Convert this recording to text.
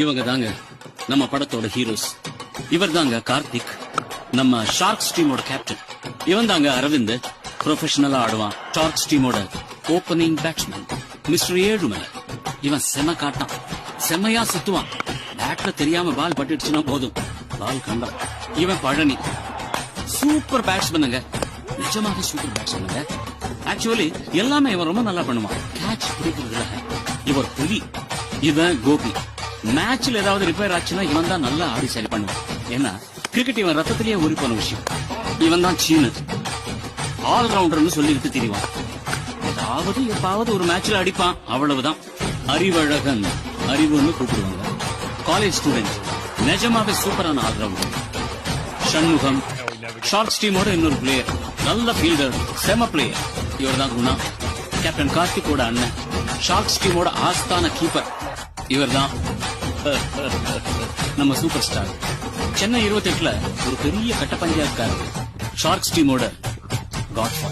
இவங்க தாங்க நம்ம படத்தோட ஹீரோஸ். இவர் தாங்க கார்த்திக், நம்ம ஷார்க்ஸ் டீமோட கேப்டன். இவன் தாங்க அரவிந்த், ப்ரொஃபஷனலா ஆடுவான். ஷார்க்ஸ் டீமோட ஓபனிங் பேட்ஸ்மேன் மிஸ்டர் ஏழுமலை. இவன் செம காட்டான், செம்மையா சுத்துவான். பேட்ல தெரியாம பால் பட்டுடுச்சுன்னா போதும், பால் கண்டான். இவன் பழனி, சூப்பர் பேட்ஸ்மேனுங்க, நிஜமாக சூப்பர் பேட்ஸ்மேனுங்க. ஆக்சுவலி எல்லாமே இவன் ரொம்ப நல்லா பண்ணுவான். கேட்ச் பிடிக்கிறதுல இவர் புலி. இவன் கோபி. மேட்ச்ல ஏதாவது ரிப்பேர் ஆச்சுன்னா இவன் தான் நல்லா ஆடி சரி பண்ணுவான். ஏன்னா கிரிக்கெட் இவன் ரத்தத்திலேயே ஊறி போன விஷயம். இவன் தான் சீனு, ஆல்ரவுண்டர்னு சொல்லிட்டு திரிவான். ஏதாவது எப்பாவது ஒரு மேட்ச்ல அடிப்பான், அவ்வளவுதான். அறிவழகன், அறிவுன்னு கூப்பிடுவாங்க. காலேஜ் ஸ்டூடெண்ட், நிஜமாவே சூப்பரான ஆல்ரவுண்டர். சண்முகம், ஷார்க்ஸ் டீமோட இன்னொரு பிளேயர், நல்ல ஃபீல்டர், செம பிளேயர். இவர் தான் குணா, கேப்டன் கார்த்திகோட அண்ணன், ஷார்க்ஸ் டீமோட ஆஸ்தான கீப்பர். இவர் தான் நம்ம சூப்பர் ஸ்டார். சென்னை 28ல ஒரு பெரிய கட்ட பஞ்சாயத்துக்காரர், ஷார்க்ஸ் டீமோட காட்ஃபாதர்.